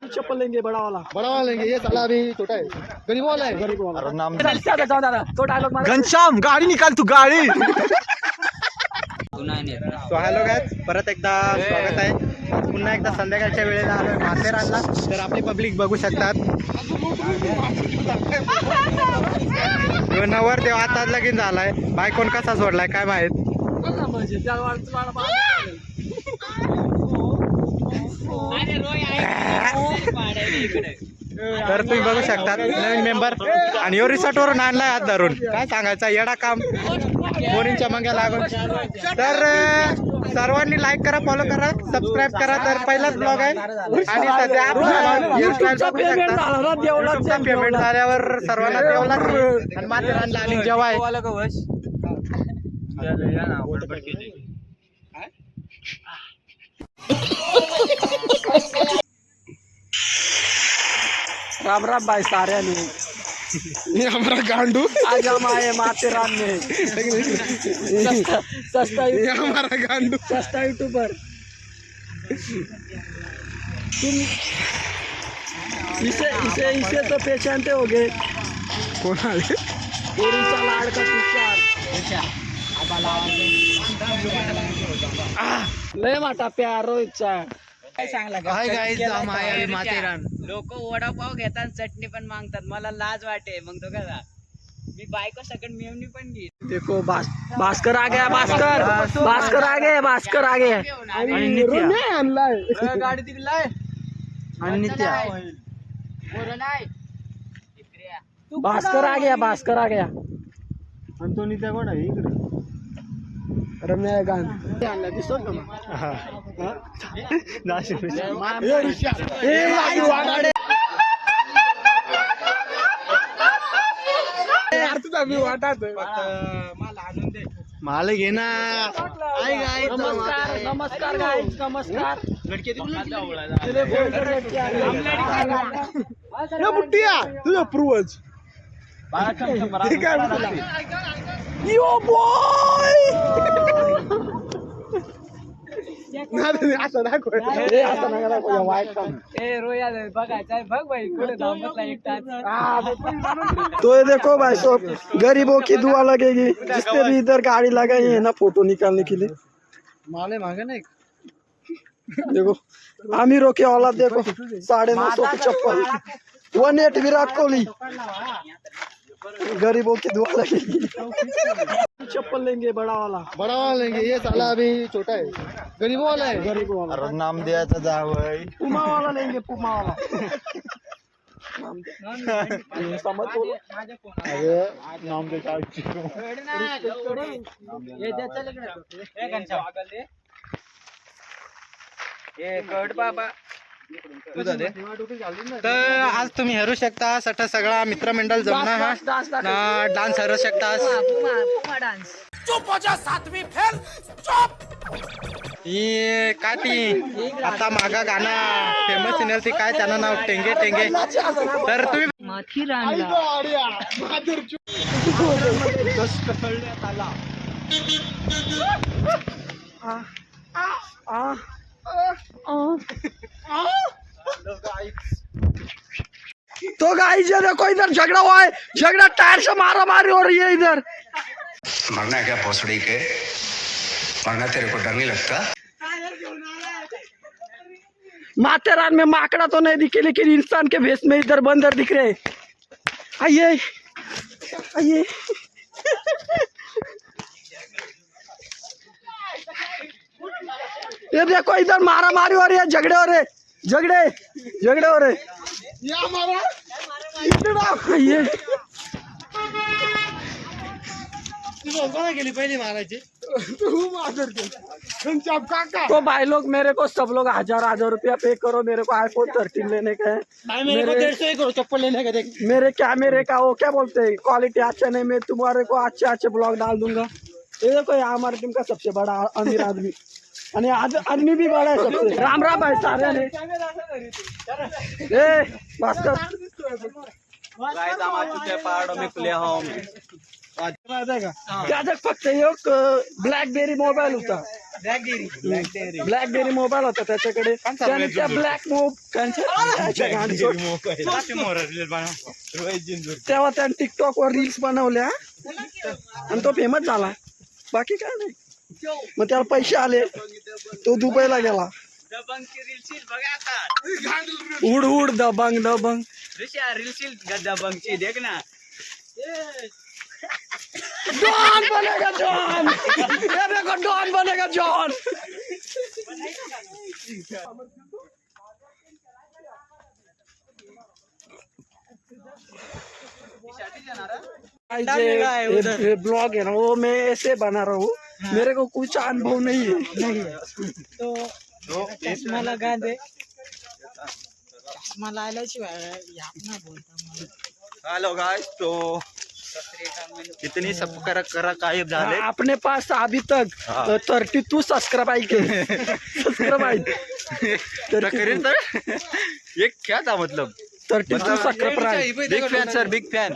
चप्पल लेंगे बड़ा वाला लेंगे। ये साला अभी छोटा है, गरीब वाला है, गरीब वाला नाम। तो डायलॉग घनश्याम गाडी निकाल तू गाडी। तो हॅलो गाइस, परत एकदा स्वागत आहे। पुन्हा एकदा संध्याकाळच्या वेळेला आलोय माथेरानला। तर आपली पब्लिक बघू शकतात, नवरदेव आता लगीन झालाय, बायकोन कसा सोडलाय काय माहित। तर तुम्ही बघू शकता नवीन मेंबर, आणि यो रिसॉर्ट वरून आणलाय हात धरून। काय सांगायचं, येडा काम पोरींच्या मागे लागून। तर सर्वांनी लाईक करा, फॉलो करा, सबस्क्राईब करा। तर पहिलाच ब्लॉग आहे, आणि सध्या आपला पेमेंट झाल्यावर सर्वांना देवला आणि माथेरानला आणि जेव्हा राम राम भाई सारे ने हमारा गांडू आज हम आए माथेरान में। सस्ता हमारा गांडू सस्ता यूट्यूबर। तुम इसे तो पहचानते होगे कौन आले? पोरींचा लाडका तुषार लय मोठा प्यार रोहितचा। काय सांगला माथेरान लोक वडापाव घेतात, चटणी पण मागतात, मला लाज वाटे। मग तो कसा मी बायको सकट मेवणी पण घे। देखो भास्कर आ गया, भास्कर आ गया, भास्कर आ गया। आणि नित्या आणलाय गाडी दिलाय, आणि नित्या भास्कर आ गया, भास्कर आ गया। आणि तो नित्या कोण आहे इकडे? रम्या गांधी आणला दिसतो का? हा माल घे ना। नमस्कार नमस्कार गाइस, नमस्कार। बुट्टिया तुझा पूर्वज यो बॉय असं दाखव, तो देखो भाई साहब, गरीबों की दुआ लगेगी। जिसने भी इधर गाड़ी लगाई है ना फोटो निकालने के लिए, माले मांगे ना। देखो अमीरों के औलाद, देखो 950 की चप्पल, 18 विराट कोहली। गरीबों की दुआ लगेगी। चप्पल लेंगे बड़ा वाला लेंगे। ये साला अभी छोटा है, गरीब वाला है, गरीब वाला नाम द्यायचं जावय। पुमा वाला लेंगे, पुमा वाला। नाम तर आज तुम्ही हरू शकता, सटा सगळा मित्रमंडळ जमना हा डान्स हरू शकता। ही काय ती आता मागा गाणं फेमस सिनेल ती काय त्यानं नाव टेंगे टेंगे। तर तुम्ही तो गाइस ये देखो इधर झगड़ा हुआ है, झगड़ा टायर से मारा मारी हो रही है इधर। मरना है क्या भोसड़ी के? मरना तेरे को डर नहीं लगता? माथेरान में माकड़ा तो नहीं दिखे, लेकिन इंसान के भेष में इधर बंदर दिख रहे। आइए आइए ये देखो इधर मारा मारी हो रही है, झगड़े हो रहे, झगड़े हो रहे। ये पहले मारायचे तो भाई लोग मेरे को सब लोग 1000 रुपया पे करो, मेरे को iPhone 13 लेने का है। मेरे को 150 करो चप्पल लेने का। देख मेरे कैमरे का वो क्या बोलते हैं, क्वालिटी अच्छा नहीं, मैं तुम्हारे को अच्छे ब्लॉग डाल दूंगा। ये देखो ये हमारे टीम का सबसे बड़ा अमीर आदमी, आणि आदमी भी बड़ा है सबसे। राम राम भाई सारे ने भास्कर पहाड़ों में खुले हम क्या फक्त एक ब्लॅकबेरी मोबाईल होता, ब्लॅकबेरी मोबाईल होता त्याच्याकडे. त्याने त्या ब्लॅक तेव्हा त्याने टिकटॉक वर रील्स बनवल्या आणि तो फेमस झाला. बाकी काय नाही. मग त्याला पैसे आले, तो दुबईला गेला. दबंगची रील्स बघा आता. उड उड दबंग दबंग रील्स दबंगची देख ना. डॉन बनेगा जॉन. ये देखो डॉन बनेगा जॉन. ब्लॉग है ना वो मैं ऐसे बना रहा हूँ. मेरे को कुछ अनुभव नहीं है. तो चष्मा लगा दे. चष्मा लाल्याशिवाय ना बोलता. हेलो गाइस, तो कितनी सब्सक्राइबर गायब झाले. अपने पास अभी तक 32 सब्सक्राइब. ये क्या था मतलब. 32 subscribe. Big fan sir, big fan.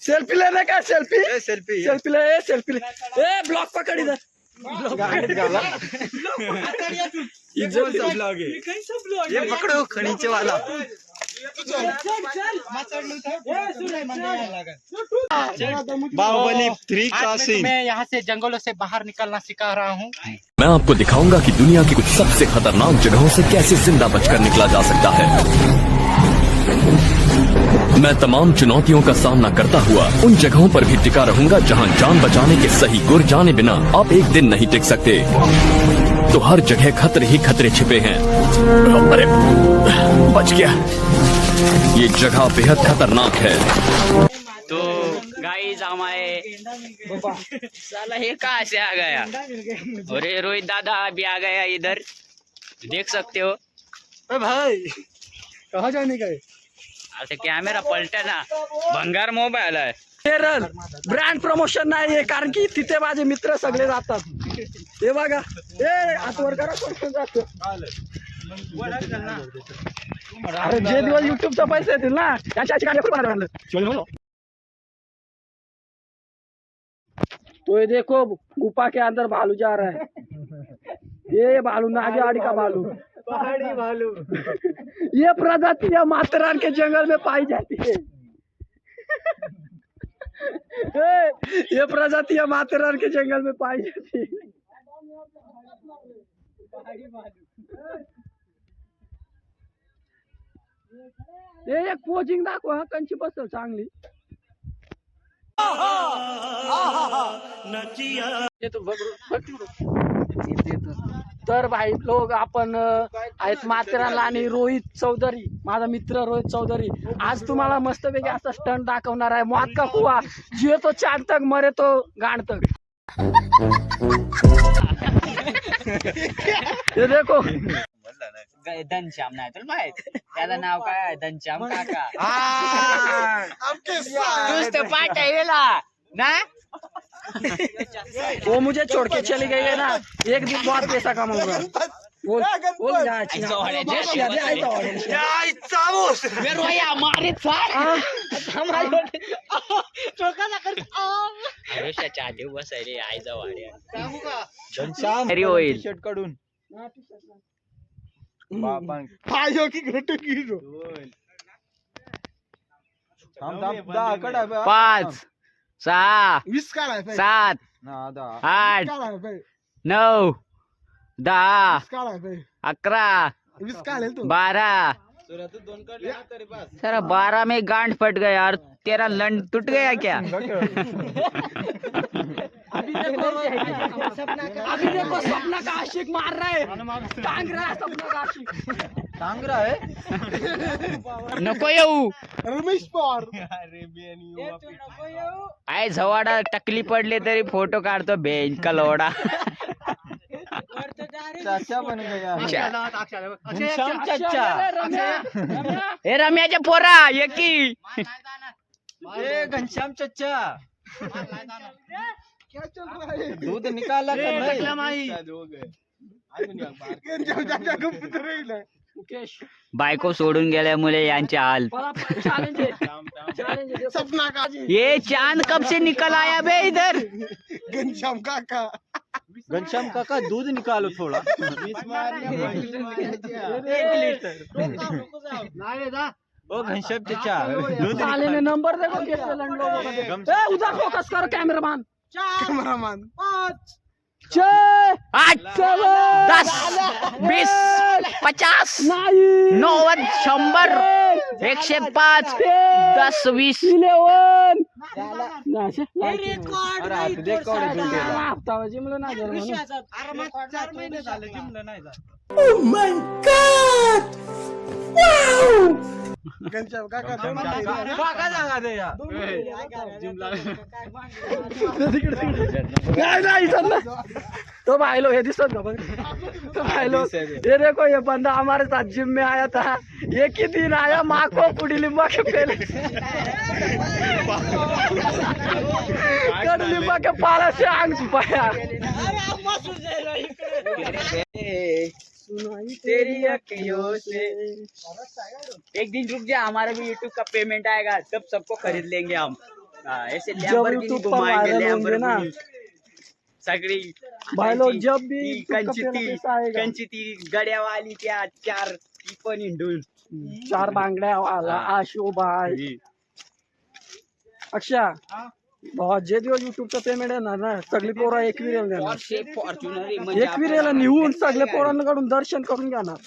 Selfie लेने का. सेल्फी सेल्फी सेल्फी ले. सेल्फी ले. ए ब्लॉग पकड़ इधर. ब्लॉग है ये, पकड़ो खनीचे वाला. बाहुबली 3 का सीन. मैं यहाँ से जंगलों से बाहर निकलना सिखा रहा हूँ. मैं आपको दिखाऊंगा कि दुनिया की कुछ सबसे खतरनाक जगहों से कैसे जिंदा बचकर निकला जा सकता है. मैं तमाम चुनौतियों का सामना करता हुआ उन जगहों पर भी टिका रहूंगा जहां जान बचाने के सही गुर जाने बिना आप एक दिन नहीं टिक सकते. तो हर जगह खतरे ही खतरे छिपे हैं. अरे बच गया. ये जगह बेहद खतरनाक है. तो गाइस हमारे साला ये कहाँ से आ गया. और ये रोहित दादा भी आ गया इधर, देख सकते हो. भाई कहाँ जाने का है. आता कैमरा पलटा ना. भंगार मोबाईल आहे. केरळ ब्रँड प्रमोशन नाहीये कारण की तिथे माझे मित्र सगळे जातात. हे बघा. ए आतवर करा पडून जातो. अरे जे दिवस युट्यूबचा पैसे येतील ना त्याच्या. तो ये देखो गुफा के अंदर भालू जा रहा है. ये भालू नागेवाड़ी का भालू. पहाड़ी भालू. ये प्रजाति है माथेरान के जंगल में पाई जाती है. ये प्रजाति है माथेरान के जंगल में पाई जाती है. ये एक पोचिंग दाखवा हा कंची बसल चांगली. तर भाई लोग आपण आहेत माथेरानला आणि रोहित चौधरी, माझा मित्र रोहित चौधरी आज तुम्हाला मस्तपैकी असा स्टंट दाखवणार आहे. मौत का कुआ, जिये तो चांद तक मरे तो गांड तक. हे देखो धनश्याम नाही तुला माहित, त्याचं नाव काय आहे धनश्याम काका. तूच तर पाठवला ना. वो मुझे छोड़ के चली गई है ना. एक दिन बहुत पैसा कमाऊंगा. बोल बोल आयुष्याच्या आधी बसायले आईचा वाड्या घनश्याम तरी होईल. शर्ट काढून पाच 6 7 8 9 10 11 12. सर 12 में गांठ फट गया और तेरा लंड टूट गया क्या. अभी देखो सपना का आशिक मार रहा है. टांग रहा है सपना का आशिक. टांगरा है. नको येऊ रमेश पवार. आय झवाडा टकली पडले तरी फोटो काढतो बेंच कलोडा. चाचा बन गया. घनश्याम चाचा. हे रम्याच्या पोरा एकी. घनश्याम चाचा दूध निकाला का नहीं. मुकेश बायको सोडून गेल्यामुळे यांचे हाल. चैलेंज है. सपना का ये चांद कब से निकल आया बे इधर. घनश्याम काका. घनश्याम काका दूध निकालो थोड़ा। 1 लीटर। ओ घनश्याम चाचा दूध साले ने नंबर देखो कैसे लंडो ए उधर फोकस करो कैमरामैन। 6 8 10 20 50 नहीं 90 100 105 10 20 11 तो भाई लोग ये दिसत ना तो भाई लोग ये देखो ये बंदा हमारे साथ जिम में आया था। एक ही दिन आया माँ को पुड़ी-लिम्बा के पहले कड़-लिम्बा के पाला से आंग छुपाया। तेरी अखियों से एक दिन रुक जा, हमारा भी YouTube का पेमेंट आएगा तब सबको खरीद लेंगे हम। ऐसे YouTube पर वायरल होंगे ना सगळी भाई लोग, जब भी कंचिती गड्या वाली त्या 4 ती पण हिंडून 4 बांगड्या वाला आशोभाई अक्षा बहुत जे दिवस युट्यूबचं पेमेंट येणार ना सगळी पोरं एकविरेला देणार। फॉर्च्युनर एकविरेला निघून सगळे पोरांकडून दर्शन करून घेणार।